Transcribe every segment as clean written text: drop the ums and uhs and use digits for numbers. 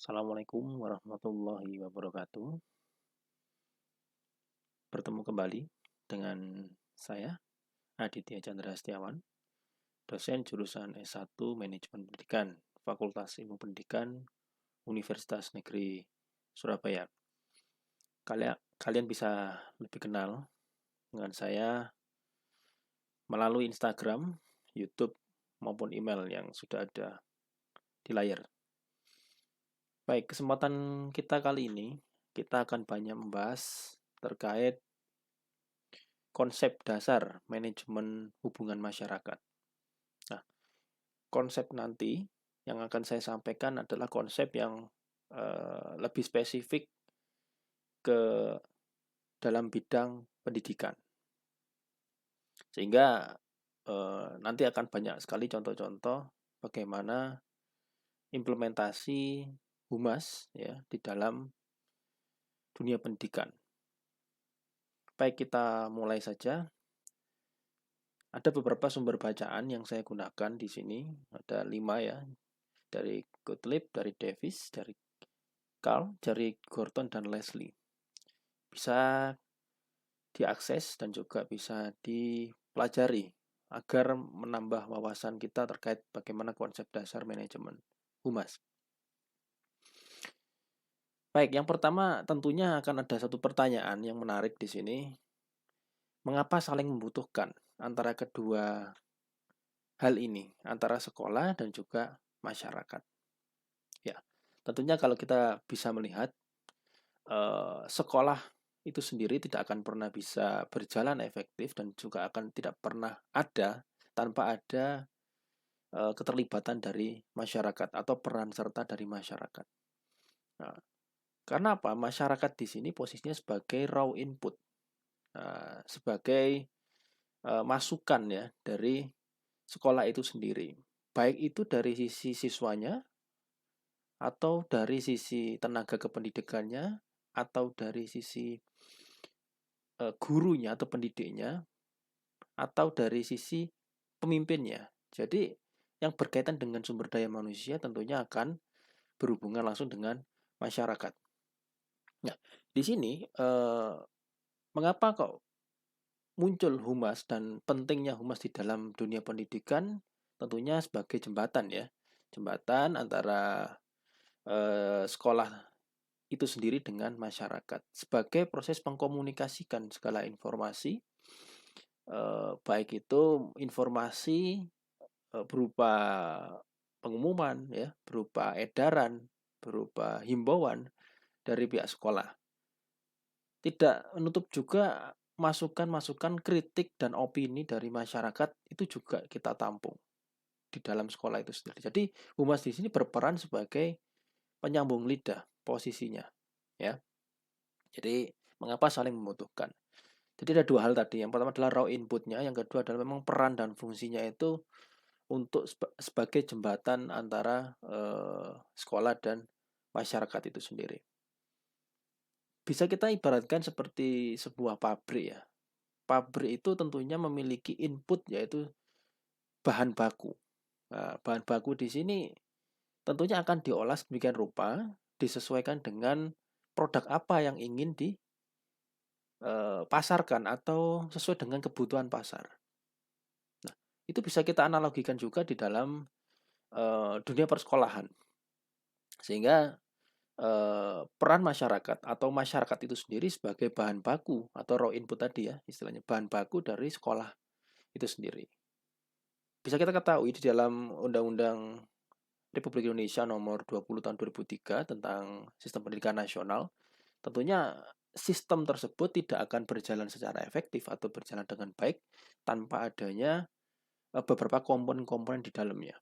Assalamualaikum warahmatullahi wabarakatuh. Bertemu kembali dengan saya, Aditya Chandra Setiawan, dosen jurusan S1 Manajemen Pendidikan, Fakultas Ilmu Pendidikan, Universitas Negeri Surabaya. Kalian bisa lebih kenal dengan saya melalui Instagram, YouTube, maupun email yang sudah ada di layar. Baik, kesempatan kita kali ini, kita akan banyak membahas terkait konsep dasar manajemen hubungan masyarakat. Nah, konsep nanti yang akan saya sampaikan adalah konsep yang lebih spesifik ke dalam bidang pendidikan. Sehingga nanti akan banyak sekali contoh-contoh bagaimana implementasi humas ya di dalam dunia pendidikan. Baik, kita mulai saja. Ada beberapa sumber bacaan yang saya gunakan di sini. Ada 5 ya. Dari Gottlieb, dari Davis, dari Carl, dari Gorton, dan Leslie. Bisa diakses dan juga bisa dipelajari agar menambah wawasan kita terkait bagaimana konsep dasar manajemen humas. Baik, yang pertama tentunya akan ada satu pertanyaan yang menarik di sini. Mengapa saling membutuhkan antara kedua hal ini, antara sekolah dan juga masyarakat? Ya, tentunya kalau kita bisa melihat sekolah itu sendiri tidak akan pernah bisa berjalan efektif dan juga akan tidak pernah ada tanpa ada keterlibatan dari masyarakat atau peran serta dari masyarakat. Nah, karena apa? Masyarakat di sini posisinya sebagai raw input, sebagai masukan ya dari sekolah itu sendiri. Baik itu dari sisi siswanya, atau dari sisi tenaga kependidikannya, atau dari sisi gurunya atau pendidiknya, atau dari sisi pemimpinnya. Jadi yang berkaitan dengan sumber daya manusia tentunya akan berhubungan langsung dengan masyarakat. Nah, di sini mengapa kok muncul humas dan pentingnya humas di dalam dunia pendidikan? Tentunya sebagai jembatan ya, jembatan antara sekolah itu sendiri dengan masyarakat sebagai proses mengkomunikasikan segala informasi, baik itu informasi berupa pengumuman ya, berupa edaran, berupa himbauan dari pihak sekolah. Tidak menutup juga masukan-masukan kritik dan opini dari masyarakat itu juga kita tampung di dalam sekolah itu sendiri. Jadi humas di sini berperan sebagai penyambung lidah posisinya ya. Jadi mengapa saling membutuhkan? Jadi ada dua hal tadi. Yang pertama adalah raw inputnya, yang kedua adalah memang peran dan fungsinya itu untuk sebagai jembatan antara sekolah dan masyarakat itu sendiri. Bisa kita ibaratkan seperti sebuah pabrik ya. Pabrik itu tentunya memiliki input yaitu bahan baku. Nah, bahan baku di sini tentunya akan diolah sedemikian rupa disesuaikan dengan produk apa yang ingin dipasarkan atau sesuai dengan kebutuhan pasar. Nah, itu bisa kita analogikan juga di dalam dunia persekolahan. Sehingga peran masyarakat atau masyarakat itu sendiri sebagai bahan baku atau raw input tadi ya, istilahnya bahan baku dari sekolah itu sendiri. Bisa kita ketahui di dalam Undang-Undang Republik Indonesia nomor 20 tahun 2003 tentang Sistem Pendidikan Nasional, tentunya sistem tersebut tidak akan berjalan secara efektif atau berjalan dengan baik tanpa adanya beberapa komponen-komponen di dalamnya.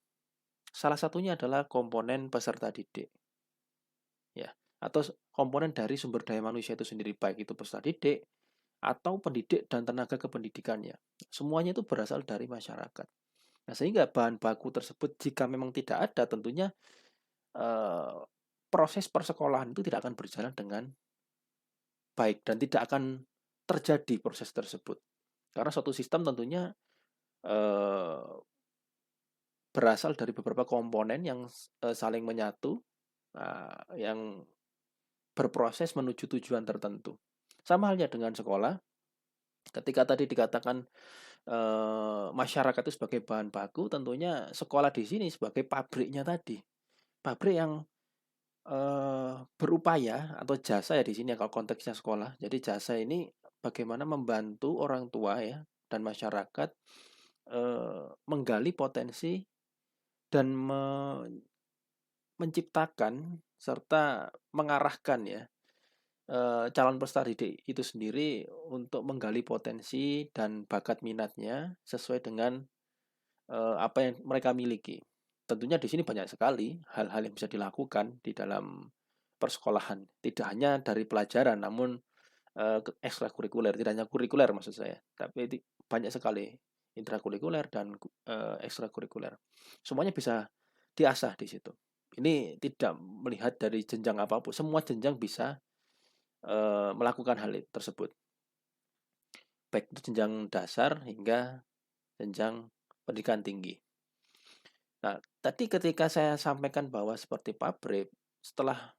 Salah satunya adalah komponen peserta didik. Ya, atau komponen dari sumber daya manusia itu sendiri, baik itu peserta didik atau pendidik dan tenaga kependidikannya. Semuanya itu berasal dari masyarakat. Nah, sehingga bahan baku tersebut jika memang tidak ada, tentunya eh, proses persekolahan itu tidak akan berjalan dengan baik dan tidak akan terjadi proses tersebut. Karena suatu sistem tentunya berasal dari beberapa komponen yang saling menyatu yang berproses menuju tujuan tertentu. Sama halnya dengan sekolah, ketika tadi dikatakan masyarakat itu sebagai bahan baku, tentunya sekolah di sini sebagai pabriknya tadi. Pabrik yang berupaya atau jasa ya di sini ya kalau konteksnya sekolah. Jadi jasa ini bagaimana membantu orang tua ya dan masyarakat menggali potensi dan menciptakan serta mengarahkan ya calon peserta didik itu sendiri untuk menggali potensi dan bakat minatnya sesuai dengan apa yang mereka miliki. Tentunya di sini banyak sekali hal-hal yang bisa dilakukan di dalam persekolahan. Tidak hanya dari pelajaran, namun ekstrakurikuler. Tidak hanya kurikuler maksud saya, tapi banyak sekali intrakurikuler dan ekstrakurikuler. Semuanya bisa diasah di situ. Ini tidak melihat dari jenjang apapun. Semua jenjang bisa melakukan hal tersebut. Baik itu jenjang dasar hingga jenjang pendidikan tinggi. Nah, tadi ketika saya sampaikan bahwa seperti pabrik, setelah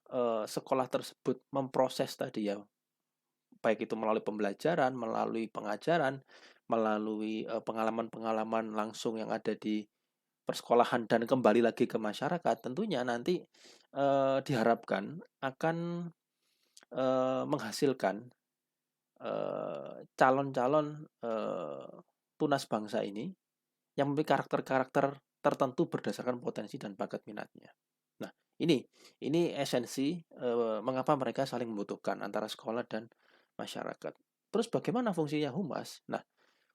sekolah tersebut memproses tadi ya, baik itu melalui pembelajaran, melalui pengajaran, melalui pengalaman-pengalaman langsung yang ada di persekolahan dan kembali lagi ke masyarakat, tentunya nanti diharapkan akan menghasilkan calon-calon tunas bangsa ini yang memiliki karakter-karakter tertentu berdasarkan potensi dan bakat minatnya. Nah, ini esensi mengapa mereka saling membutuhkan antara sekolah dan masyarakat. Terus bagaimana fungsinya humas? Nah,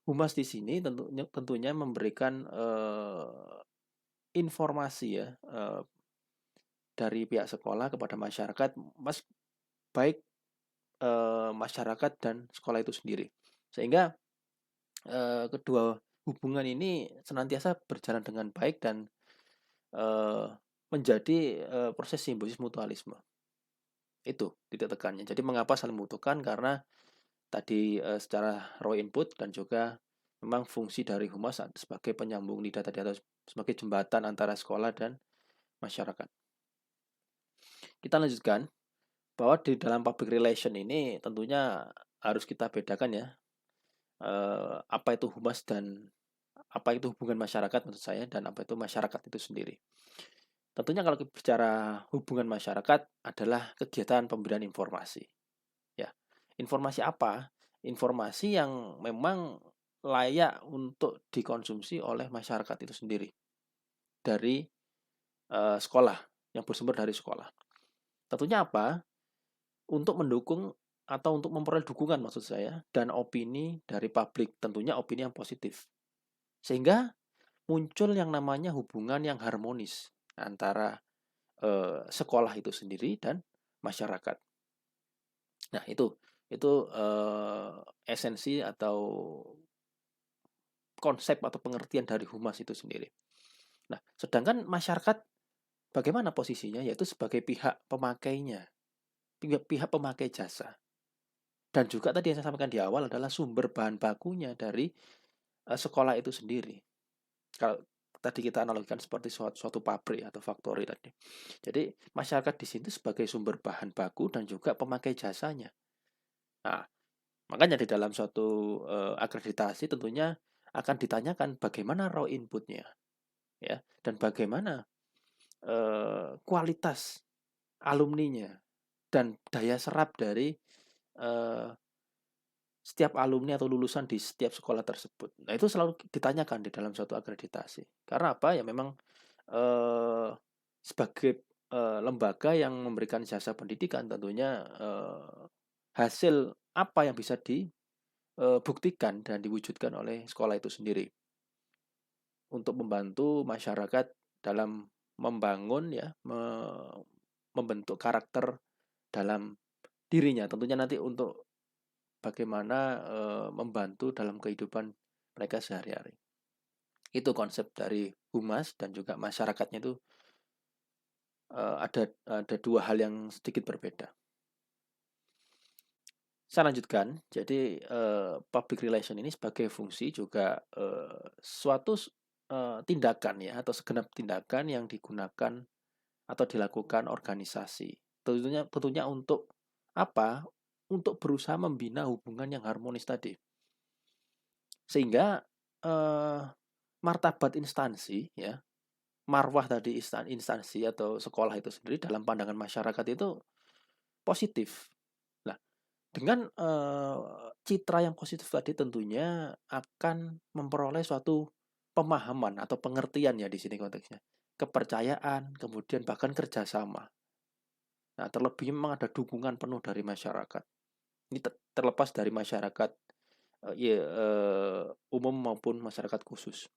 humas di sini tentunya memberikan informasi ya dari pihak sekolah kepada masyarakat, baik masyarakat dan sekolah itu sendiri. Sehingga kedua hubungan ini senantiasa berjalan dengan baik dan menjadi proses simbiosis mutualisme. Itu titik tekannya. Jadi mengapa saling membutuhkan? Karena tadi secara raw input dan juga memang fungsi dari humas sebagai penyambung lidah tadi atau sebagai jembatan antara sekolah dan masyarakat. Kita lanjutkan bahwa di dalam public relation ini tentunya harus kita bedakan ya apa itu humas dan apa itu hubungan masyarakat menurut saya dan apa itu masyarakat itu sendiri. Tentunya kalau kita bicara hubungan masyarakat adalah kegiatan pemberian informasi. Ya, informasi apa? Informasi yang memang layak untuk dikonsumsi oleh masyarakat itu sendiri dari sekolah yang bersumber dari sekolah. Tentunya apa? Untuk mendukung atau untuk memperoleh dukungan maksud saya dan opini dari publik, tentunya opini yang positif. Sehingga muncul yang namanya hubungan yang harmonis antara sekolah itu sendiri dan masyarakat. Nah, itu esensi atau konsep atau pengertian dari humas itu sendiri. Nah, sedangkan masyarakat bagaimana posisinya? Yaitu sebagai pihak pemakainya, pihak pemakai jasa. Dan juga tadi yang saya sampaikan di awal adalah sumber bahan bakunya dari sekolah itu sendiri. Kalau tadi kita analogikan seperti suatu pabrik atau factory tadi. Jadi masyarakat di sini sebagai sumber bahan baku dan juga pemakai jasanya. Nah, makanya di dalam suatu akreditasi tentunya akan ditanyakan bagaimana raw inputnya, ya, dan bagaimana kualitas alumninya dan daya serap dari eh, setiap alumni atau lulusan di setiap sekolah tersebut. Nah, itu selalu ditanyakan di dalam suatu akreditasi. Karena apa? Ya memang eh, sebagai lembaga yang memberikan jasa pendidikan tentunya hasil apa yang bisa dibuktikan dan diwujudkan oleh sekolah itu sendiri untuk membantu masyarakat dalam membangun ya membentuk karakter dalam dirinya. Tentunya nanti untuk bagaimana membantu dalam kehidupan mereka sehari-hari. Itu konsep dari humas dan juga masyarakatnya itu ada dua hal yang sedikit berbeda. Saya lanjutkan. Jadi public relation ini sebagai fungsi juga suatu tindakan ya atau segenap tindakan yang digunakan atau dilakukan organisasi. Tentunya untuk apa? Untuk berusaha membina hubungan yang harmonis tadi. Sehingga eh, martabat instansi ya, marwah tadi instansi atau sekolah itu sendiri dalam pandangan masyarakat itu positif. Nah, dengan citra yang positif tadi tentunya akan memperoleh suatu pemahaman atau pengertian ya di sini konteksnya. Kepercayaan, kemudian bahkan kerjasama. Nah, terlebih memang ada dukungan penuh dari masyarakat. Ini terlepas dari masyarakat umum maupun masyarakat khusus.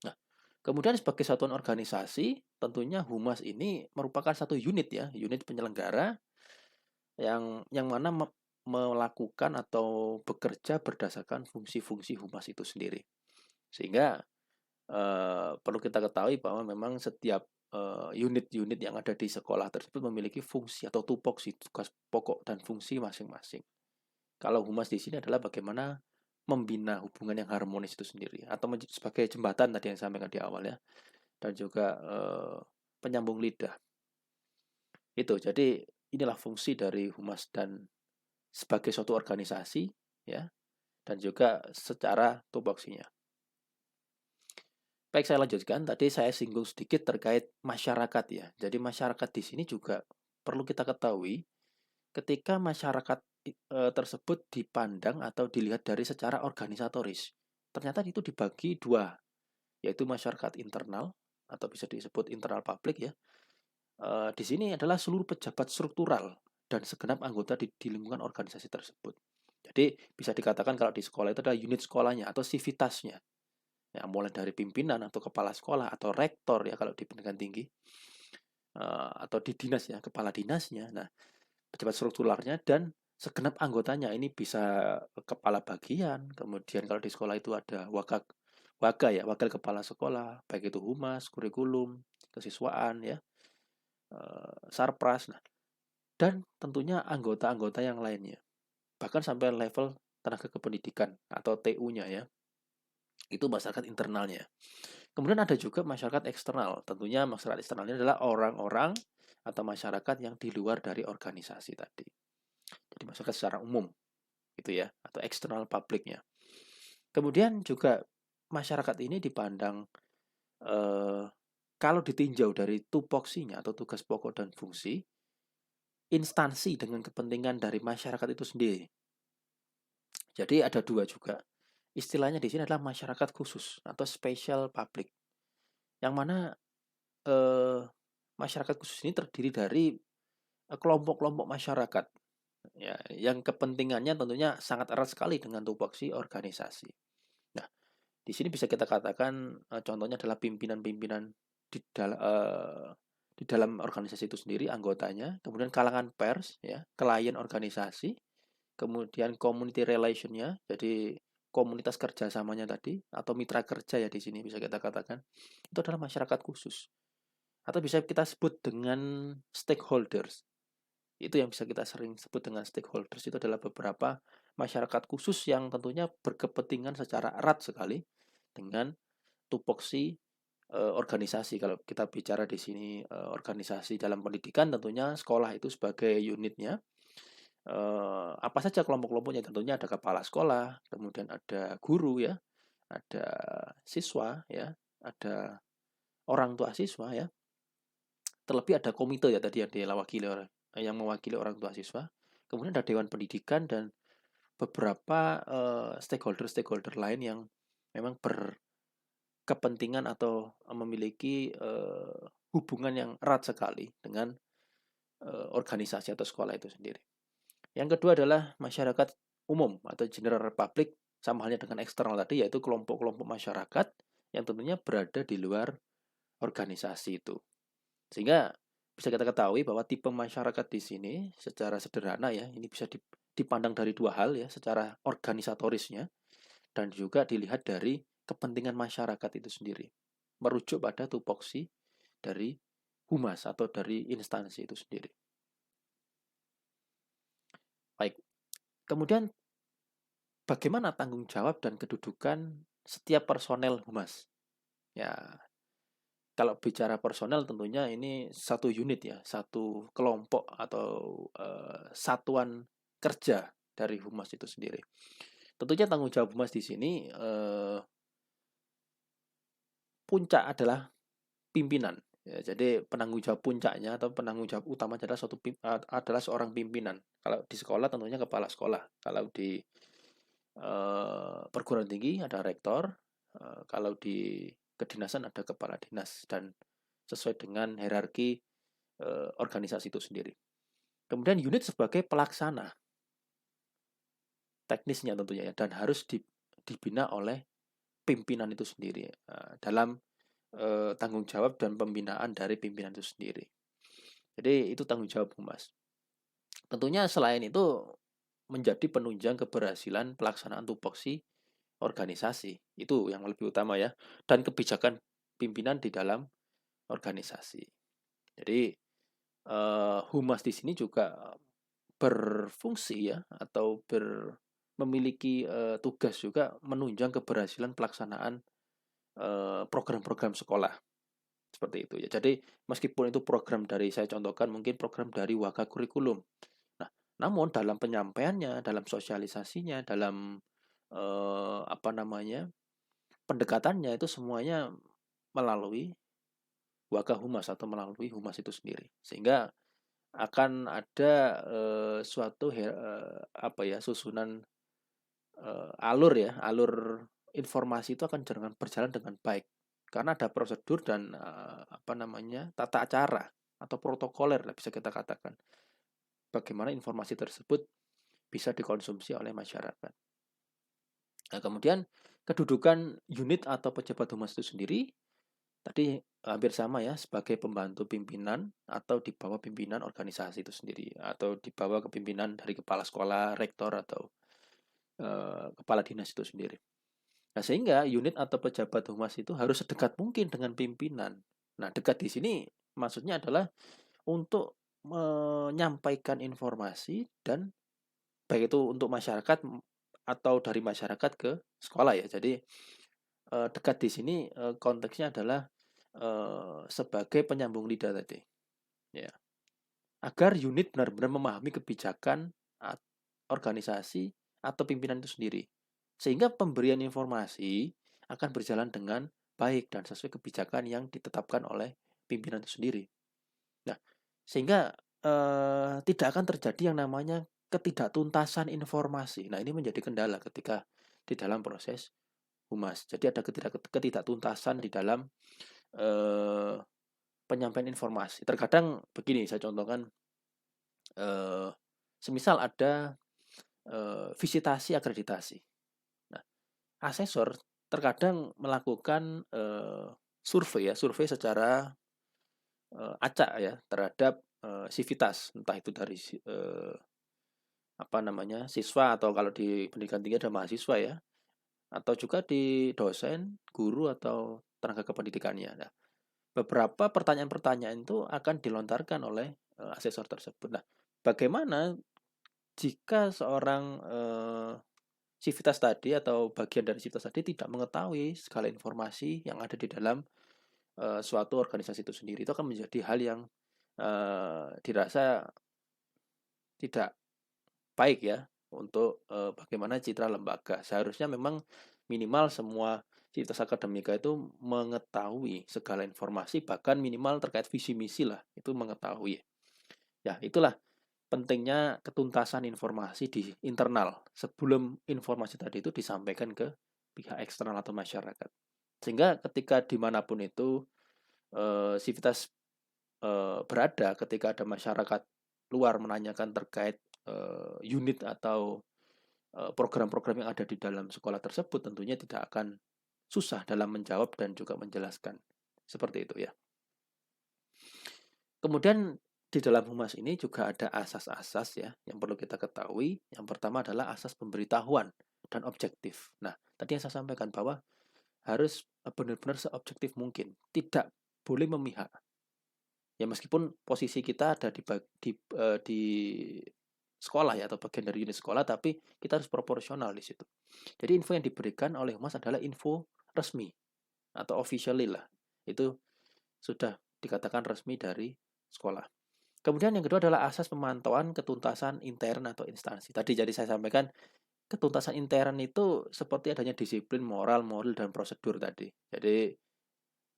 Nah, kemudian sebagai satuan organisasi, tentunya humas ini merupakan satu unit ya, unit penyelenggara yang mana melakukan atau bekerja berdasarkan fungsi-fungsi humas itu sendiri. Sehingga perlu kita ketahui bahwa memang setiap unit-unit yang ada di sekolah tersebut memiliki fungsi atau tupoksi, tugas pokok dan fungsi masing-masing. Kalau humas di sini adalah bagaimana membina hubungan yang harmonis itu sendiri, atau sebagai jembatan tadi yang saya sampaikan di awal ya, dan juga penyambung lidah. Itu jadi inilah fungsi dari humas dan sebagai suatu organisasi ya, dan juga secara tupoksinya. Baik, saya lanjutkan. Tadi saya singgung sedikit terkait masyarakat ya. Jadi masyarakat di sini juga perlu kita ketahui ketika masyarakat tersebut dipandang atau dilihat dari secara organisatoris. Ternyata itu dibagi dua, yaitu masyarakat internal atau bisa disebut internal public ya. Di sini adalah seluruh pejabat struktural dan segenap anggota di lingkungan organisasi tersebut. Jadi bisa dikatakan kalau di sekolah itu adalah unit sekolahnya atau sivitasnya. Ya, mulai dari pimpinan atau kepala sekolah atau rektor ya kalau di pendidikan tinggi, atau di dinas ya, kepala dinasnya. Nah, pejabat strukturalnya dan segenap anggotanya ini bisa kepala bagian, kemudian kalau di sekolah itu ada waga ya, wakil kepala sekolah, baik itu humas, kurikulum, kesiswaan ya, sarpras, nah, dan tentunya anggota-anggota yang lainnya. Bahkan sampai level tenaga kependidikan atau TU-nya ya. Itu masyarakat internalnya. Kemudian ada juga masyarakat eksternal. Tentunya masyarakat eksternalnya adalah orang-orang atau masyarakat yang di luar dari organisasi tadi. Jadi masyarakat secara umum gitu ya, atau eksternal publiknya. Kemudian juga masyarakat ini dipandang kalau ditinjau dari tupoksinya atau tugas pokok dan fungsi, instansi dengan kepentingan dari masyarakat itu sendiri. Jadi ada dua juga. Istilahnya di sini adalah masyarakat khusus atau special public. Yang mana eh, masyarakat khusus ini terdiri dari kelompok-kelompok masyarakat ya, yang kepentingannya tentunya sangat erat sekali dengan tupoksi organisasi. Nah, di sini bisa kita katakan contohnya adalah pimpinan-pimpinan di dalam organisasi itu sendiri, anggotanya, kemudian kalangan pers ya, klien organisasi, kemudian community relationnya, jadi komunitas kerjasamanya tadi atau mitra kerja ya di sini bisa kita katakan itu adalah masyarakat khusus atau bisa kita sebut dengan stakeholders. Itu yang bisa kita sering sebut dengan stakeholders, itu adalah beberapa masyarakat khusus yang tentunya berkepentingan secara erat sekali dengan tupoksi organisasi. Kalau kita bicara di sini organisasi dalam pendidikan, tentunya sekolah itu sebagai unitnya. Apa saja kelompok-kelompoknya? Tentunya ada kepala sekolah, kemudian ada guru ya, ada siswa ya, ada orang tua siswa ya. Terlebih ada komite ya tadi yang mewakili orang tua siswa. Kemudian ada dewan pendidikan dan beberapa stakeholder-stakeholder lain yang memang berkepentingan atau memiliki hubungan yang erat sekali dengan organisasi atau sekolah itu sendiri. Yang kedua adalah masyarakat umum atau general public, sama halnya dengan eksternal tadi, yaitu kelompok-kelompok masyarakat yang tentunya berada di luar organisasi itu. Sehingga bisa kita ketahui bahwa tipe masyarakat di sini secara sederhana ya, ini bisa dipandang dari dua hal ya, secara organisatorisnya dan juga dilihat dari kepentingan masyarakat itu sendiri. Merujuk pada tupoksi dari humas atau dari instansi itu sendiri. Baik. Kemudian bagaimana tanggung jawab dan kedudukan setiap personel humas? Ya, kalau bicara personel tentunya ini satu unit ya, satu kelompok atau satuan kerja dari humas itu sendiri. Tentunya tanggung jawab humas di sini puncak adalah pimpinan. Ya, jadi penanggung jawab puncaknya atau penanggung jawab utama adalah adalah seorang pimpinan. Kalau di sekolah tentunya kepala sekolah. Kalau di perguruan tinggi ada rektor. Kalau di kedinasan ada kepala dinas dan sesuai dengan hierarki organisasi itu sendiri. Kemudian unit sebagai pelaksana teknisnya tentunya ya, dan harus dibina oleh pimpinan itu sendiri dalam tanggung jawab dan pembinaan dari pimpinan itu sendiri. Jadi itu tanggung jawab humas. Tentunya selain itu menjadi penunjang keberhasilan pelaksanaan tupoksi organisasi. Itu yang lebih utama ya. Dan kebijakan pimpinan di dalam organisasi. Jadi humas di sini juga berfungsi ya atau memiliki tugas juga menunjang keberhasilan pelaksanaan program-program sekolah seperti itu ya. Jadi meskipun itu program dari saya contohkan mungkin program dari Waka Kurikulum. Nah, namun dalam penyampaiannya, dalam sosialisasinya, dalam apa namanya pendekatannya itu semuanya melalui Waka Humas atau melalui humas itu sendiri. Sehingga akan ada suatu apa ya susunan alur ya, alur informasi itu akan berjalan dengan baik karena ada prosedur dan apa namanya tata acara atau protokoler lah bisa kita katakan bagaimana informasi tersebut bisa dikonsumsi oleh masyarakat. Nah, kemudian kedudukan unit atau pejabat humas itu sendiri tadi hampir sama ya sebagai pembantu pimpinan atau di bawah pimpinan organisasi itu sendiri atau di bawah kepimpinan dari kepala sekolah, rektor atau kepala dinas itu sendiri. Nah, sehingga unit atau pejabat humas itu harus sedekat mungkin dengan pimpinan. Nah, dekat di sini maksudnya adalah untuk menyampaikan informasi dan baik itu untuk masyarakat atau dari masyarakat ke sekolah ya. Jadi dekat di sini konteksnya adalah sebagai penyambung lidah tadi. Ya. Agar unit benar-benar memahami kebijakan organisasi atau pimpinan itu sendiri. Sehingga pemberian informasi akan berjalan dengan baik dan sesuai kebijakan yang ditetapkan oleh pimpinan itu sendiri. Nah, sehingga tidak akan terjadi yang namanya ketidaktuntasan informasi. Nah, ini menjadi kendala ketika di dalam proses humas. Jadi ada ketidaktuntasan di dalam penyampaian informasi. Terkadang begini, saya contohkan, semisal ada visitasi akreditasi. Nah, asesor terkadang melakukan survei ya, survei secara acak ya terhadap sivitas, entah itu dari apa namanya siswa atau kalau di pendidikan tinggi ada mahasiswa ya, atau juga di dosen, guru atau tenaga kependidikannya. Nah, beberapa pertanyaan-pertanyaan itu akan dilontarkan oleh asesor tersebut. Nah, bagaimana jika seorang sivitas tadi atau bagian dari sivitas tadi tidak mengetahui segala informasi yang ada di dalam suatu organisasi itu sendiri, itu akan menjadi hal yang dirasa tidak baik ya untuk bagaimana citra lembaga. Seharusnya memang minimal semua sivitas akademika itu mengetahui segala informasi, bahkan minimal terkait visi misi lah itu mengetahui. Ya, itulah pentingnya ketuntasan informasi di internal sebelum informasi tadi itu disampaikan ke pihak eksternal atau masyarakat. Sehingga ketika dimanapun itu sivitas berada, ketika ada masyarakat luar menanyakan terkait unit atau program-program yang ada di dalam sekolah tersebut, tentunya tidak akan susah dalam menjawab dan juga menjelaskan. Seperti itu ya. Kemudian di dalam humas ini juga ada asas-asas ya yang perlu kita ketahui. Yang pertama adalah asas pemberitahuan dan objektif. Nah, tadi yang saya sampaikan bahwa harus benar-benar seobjektif mungkin, tidak boleh memihak. Ya meskipun posisi kita ada di sekolah ya atau bagian dari unit sekolah, tapi kita harus proporsional di situ. Jadi info yang diberikan oleh humas adalah info resmi atau officially lah. Itu sudah dikatakan resmi dari sekolah. Kemudian yang kedua adalah asas pemantauan ketuntasan intern atau instansi. Tadi jadi saya sampaikan ketuntasan intern itu seperti adanya disiplin moral, moral dan prosedur tadi. Jadi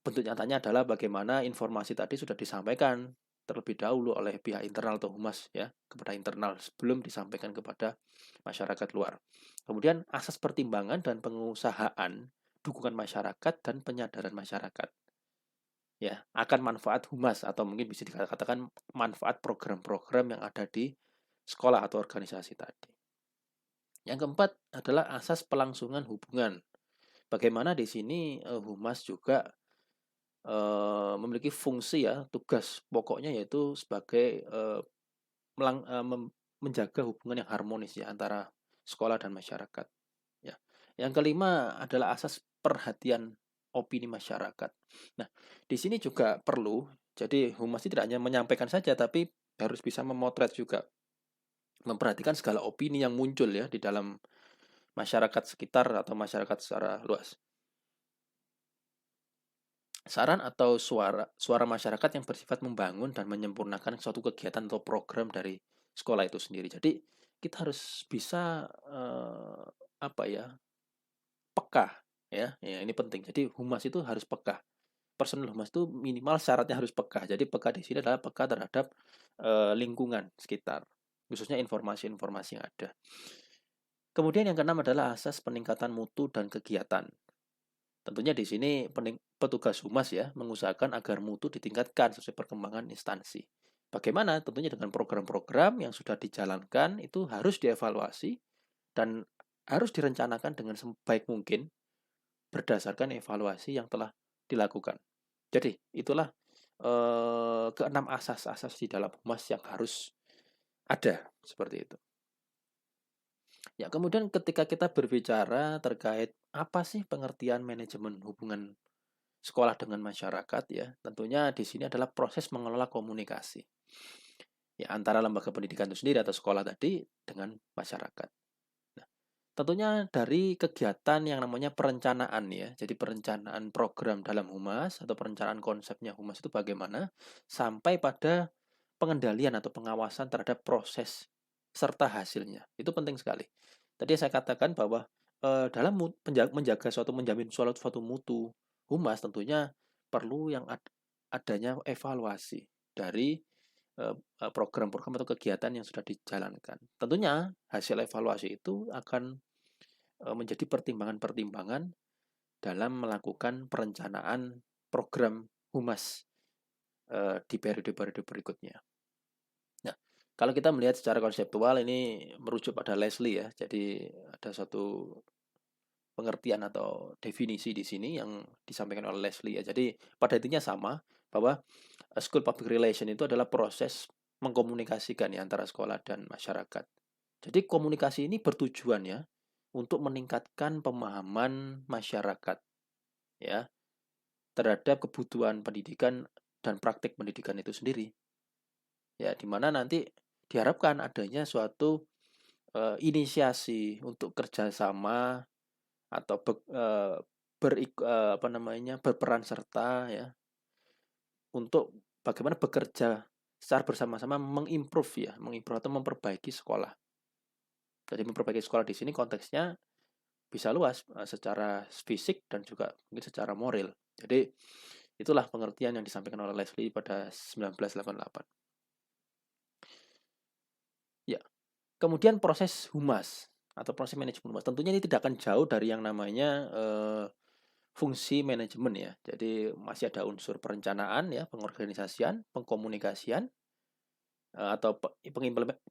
bentuk nyatanya adalah bagaimana informasi tadi sudah disampaikan terlebih dahulu oleh pihak internal atau humas ya kepada internal sebelum disampaikan kepada masyarakat luar. Kemudian asas pertimbangan dan pengusahaan dukungan masyarakat dan penyadaran masyarakat ya akan manfaat humas atau mungkin bisa dikatakan manfaat program-program yang ada di sekolah atau organisasi tadi. Yang keempat adalah asas pelangsungan hubungan. Bagaimana di sini humas juga memiliki fungsi ya tugas pokoknya yaitu sebagai menjaga hubungan yang harmonis ya antara sekolah dan masyarakat. Ya. Yang kelima adalah asas perhatian opini masyarakat. Nah, di sini juga perlu, jadi humas ini tidak hanya menyampaikan saja, tapi harus bisa memotret juga, memperhatikan segala opini yang muncul ya di dalam masyarakat sekitar atau masyarakat secara luas. Saran atau suara masyarakat yang bersifat membangun dan menyempurnakan suatu kegiatan atau program dari sekolah itu sendiri. Jadi kita harus bisa apa ya peka ya, ya ini penting. Jadi humas itu harus peka. Personil humas itu minimal syaratnya harus peka. Jadi peka di sini adalah peka terhadap lingkungan sekitar, khususnya informasi-informasi yang ada. Kemudian yang keenam adalah asas peningkatan mutu dan kegiatan. Tentunya di sini petugas humas ya mengusahakan agar mutu ditingkatkan sesuai perkembangan instansi. Bagaimana? Tentunya dengan program-program yang sudah dijalankan itu harus dievaluasi dan harus direncanakan dengan sebaik mungkin berdasarkan evaluasi yang telah dilakukan. Jadi itulah keenam asas-asas di dalam humas yang harus ada seperti itu. Ya, kemudian ketika kita berbicara terkait apa sih pengertian manajemen hubungan sekolah dengan masyarakat ya, tentunya di sini adalah proses mengelola komunikasi ya antara lembaga pendidikan itu sendiri atau sekolah tadi dengan masyarakat. Nah, tentunya dari kegiatan yang namanya perencanaan ya, jadi perencanaan program dalam humas atau perencanaan konsepnya humas itu bagaimana sampai pada pengendalian atau pengawasan terhadap proses serta hasilnya. Itu penting sekali. Tadi saya katakan bahwa dalam menjaga menjamin suatu mutu humas tentunya perlu yang adanya evaluasi dari program-program atau kegiatan yang sudah dijalankan. Tentunya hasil evaluasi itu akan menjadi pertimbangan-pertimbangan dalam melakukan perencanaan program humas di periode-periode berikutnya. Nah, kalau kita melihat secara konseptual ini merujuk pada Leslie ya. Jadi ada suatu pengertian atau definisi di sini yang disampaikan oleh Leslie ya. Jadi pada intinya sama bahwa school public relation itu adalah proses mengkomunikasikan ya antara sekolah dan masyarakat. Jadi komunikasi ini bertujuan ya untuk meningkatkan pemahaman masyarakat ya terhadap kebutuhan pendidikan dan praktik pendidikan itu sendiri. Ya, di mana nanti diharapkan adanya suatu inisiasi untuk kerjasama atau berperan serta ya untuk bagaimana bekerja secara bersama-sama mengimprove atau memperbaiki sekolah. Jadi memperbaiki sekolah di sini konteksnya bisa luas secara fisik dan juga mungkin secara moral. Jadi itulah pengertian yang disampaikan oleh Leslie pada 1988. Ya, kemudian proses humas atau proses manajemen humas tentunya ini tidak akan jauh dari yang namanya fungsi manajemen ya. Jadi masih ada unsur perencanaan ya, pengorganisasian, pengkomunikasian atau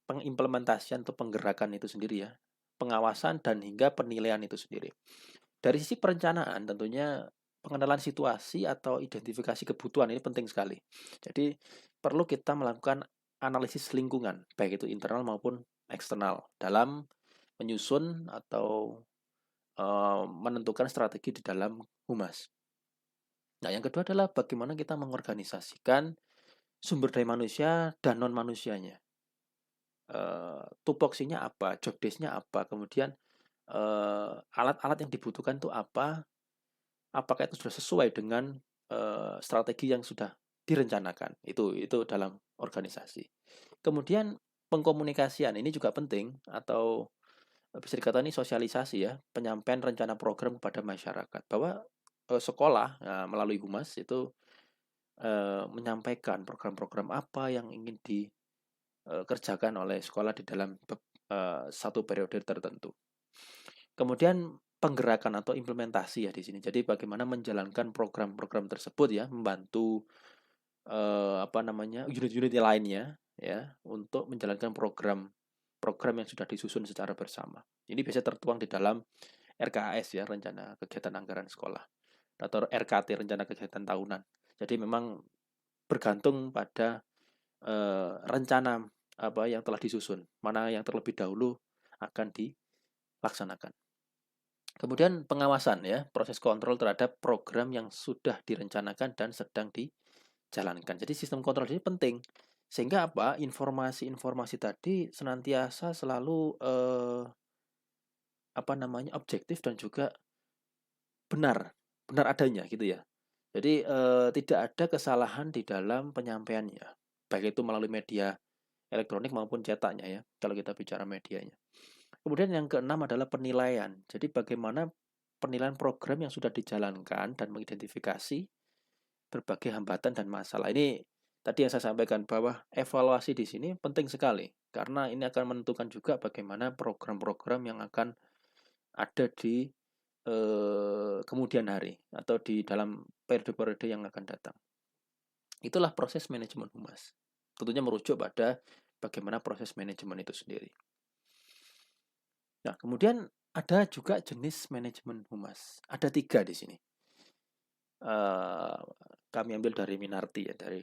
pengimplementasian atau penggerakan itu sendiri ya. Pengawasan dan hingga penilaian itu sendiri. Dari sisi perencanaan tentunya pengenalan situasi atau identifikasi kebutuhan ini penting sekali. Jadi perlu kita melakukan analisis lingkungan, baik itu internal maupun eksternal dalam menyusun atau menentukan strategi di dalam humas. Nah, yang kedua adalah bagaimana kita mengorganisasikan sumber daya manusia dan non manusianya. Tupoksinya apa, job desk-nya apa, kemudian alat-alat yang dibutuhkan itu apa, apakah itu sudah sesuai dengan strategi yang sudah direncanakan. Itu dalam organisasi. Kemudian pengkomunikasian ini juga penting, atau bisa dikatakan ini sosialisasi ya, penyampaian rencana program kepada masyarakat bahwa sekolah melalui humas itu menyampaikan program-program apa yang ingin dikerjakan oleh sekolah di dalam satu periode tertentu. Kemudian penggerakan atau implementasi ya di sini. Jadi bagaimana menjalankan program-program tersebut ya, membantu unit-unit lainnya ya untuk menjalankan program yang sudah disusun secara bersama. Ini biasa tertuang di dalam RKAS ya, rencana kegiatan anggaran sekolah, atau RKT, rencana kegiatan tahunan. Jadi memang bergantung pada rencana apa yang telah disusun, mana yang terlebih dahulu akan dilaksanakan. Kemudian pengawasan ya, proses kontrol terhadap program yang sudah direncanakan dan sedang dijalankan. Jadi sistem kontrol ini penting, sehingga apa, informasi-informasi tadi senantiasa selalu objektif dan juga benar adanya gitu ya. Jadi tidak ada kesalahan di dalam penyampaiannya, baik itu melalui media elektronik maupun cetaknya ya, kalau kita bicara medianya. Kemudian yang keenam adalah penilaian. Jadi bagaimana penilaian program yang sudah dijalankan dan mengidentifikasi berbagai hambatan dan masalah. Ini tadi yang saya sampaikan bahwa evaluasi di sini penting sekali, karena ini akan menentukan juga bagaimana program-program yang akan ada di kemudian hari atau di dalam periode-periode yang akan datang. Itulah proses manajemen humas. Tentunya merujuk pada bagaimana proses manajemen itu sendiri. Nah, kemudian ada juga jenis manajemen humas. Ada 3 di sini. Kami ambil dari Minarti ya, dari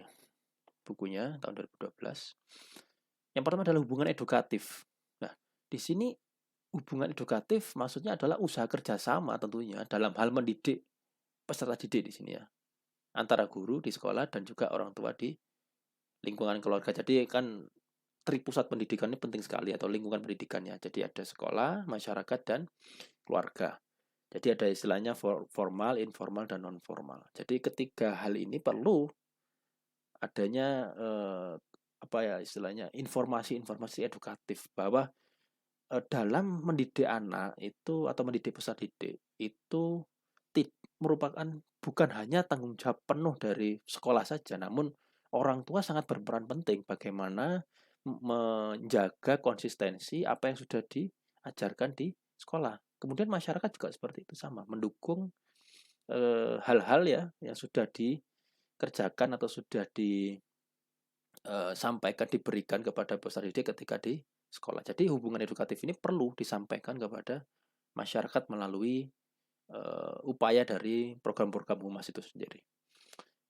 bukunya tahun 2012. Yang pertama adalah hubungan edukatif. Nah, di sini hubungan edukatif maksudnya adalah usaha kerjasama tentunya dalam hal mendidik peserta didik di sini ya, antara guru di sekolah dan juga orang tua di lingkungan keluarga. Jadi kan tripusat pendidikan ini penting sekali, atau lingkungan pendidikannya. Jadi ada sekolah, masyarakat, dan keluarga. Jadi ada istilahnya formal, informal, dan non formal. Jadi ketiga hal ini perlu adanya istilahnya informasi-informasi edukatif bahwa dalam mendidik anak itu atau mendidik peserta didik itu merupakan bukan hanya tanggung jawab penuh dari sekolah saja, namun orang tua sangat berperan penting bagaimana menjaga konsistensi apa yang sudah diajarkan di sekolah. Kemudian masyarakat juga seperti itu, sama mendukung hal-hal ya yang sudah dikerjakan atau sudah disampaikan, diberikan kepada peserta didik ketika di sekolah. Jadi hubungan edukatif ini perlu disampaikan kepada masyarakat melalui upaya dari program-program humas itu sendiri.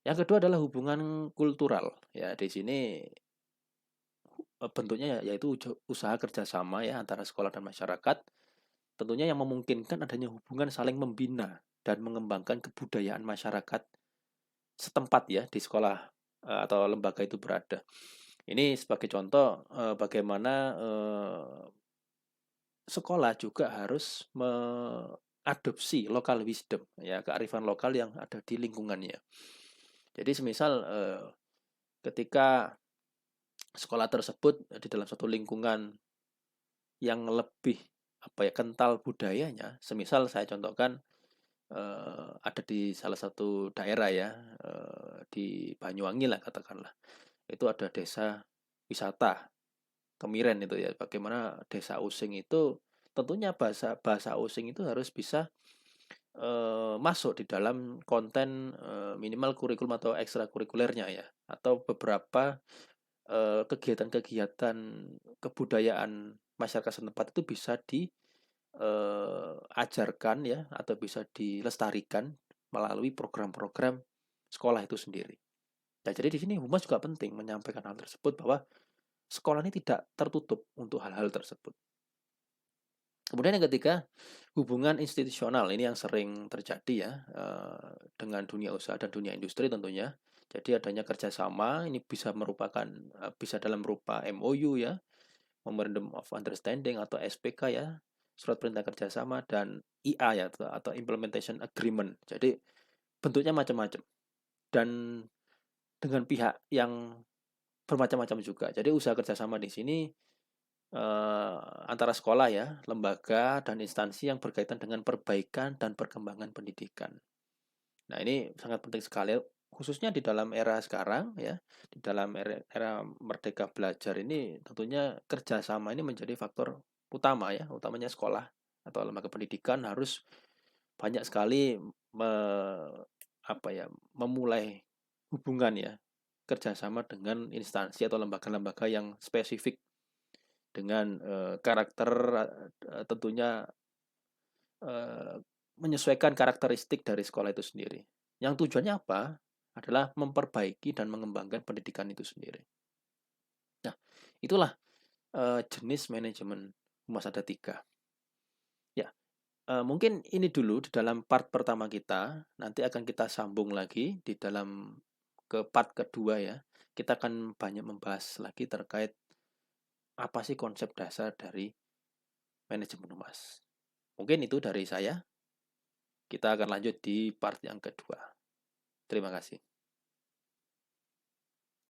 Yang kedua adalah hubungan kultural. Ya, di sini bentuknya yaitu usaha kerjasama ya antara sekolah dan masyarakat. Tentunya yang memungkinkan adanya hubungan saling membina dan mengembangkan kebudayaan masyarakat setempat ya di sekolah atau lembaga itu berada. Ini sebagai contoh bagaimana sekolah juga harus mengadopsi local wisdom ya, kearifan lokal yang ada di lingkungannya. Jadi semisal ketika sekolah tersebut di dalam satu lingkungan yang lebih kental budayanya, semisal saya contohkan ada di salah satu daerah ya, di Banyuwangi lah katakanlah, itu ada desa wisata Kemiren itu ya. Bagaimana desa Using itu tentunya bahasa Using itu harus bisa masuk di dalam konten minimal kurikulum atau ekstrakurikulernya ya, atau beberapa kegiatan-kegiatan kebudayaan masyarakat setempat itu bisa diajarkan ya, atau bisa dilestarikan melalui program-program sekolah itu sendiri. Nah, jadi di sini humas juga penting menyampaikan hal tersebut, bahwa sekolah ini tidak tertutup untuk hal-hal tersebut. Kemudian yang ketiga, hubungan institusional. Ini yang sering terjadi ya dengan dunia usaha dan dunia industri tentunya. Jadi adanya kerjasama ini bisa dalam berupa MOU ya, Memorandum of Understanding atau SPK ya, surat perintah kerjasama, dan IA ya, atau Implementation Agreement. Jadi bentuknya macam-macam. dan dengan pihak yang bermacam-macam juga. Jadi usaha kerjasama di sini antara sekolah ya, lembaga dan instansi yang berkaitan dengan perbaikan dan perkembangan pendidikan. Nah, ini sangat penting sekali khususnya di dalam era sekarang ya, di dalam era merdeka belajar ini tentunya kerjasama ini menjadi faktor utama ya, utamanya sekolah atau lembaga pendidikan harus banyak sekali memulai hubungan ya, kerjasama dengan instansi atau lembaga-lembaga yang spesifik dengan karakter tentunya eh, menyesuaikan karakteristik dari sekolah itu sendiri. Yang tujuannya apa? Adalah memperbaiki dan mengembangkan pendidikan itu sendiri. Nah, itulah jenis manajemen humas ada 3. Ya, mungkin ini dulu di dalam part pertama kita. Nanti akan kita sambung lagi di dalam ke part kedua ya. Kita akan banyak membahas lagi terkait apa sih konsep dasar dari manajemen humas. Mungkin itu dari saya. Kita akan lanjut di part yang kedua. Terima kasih.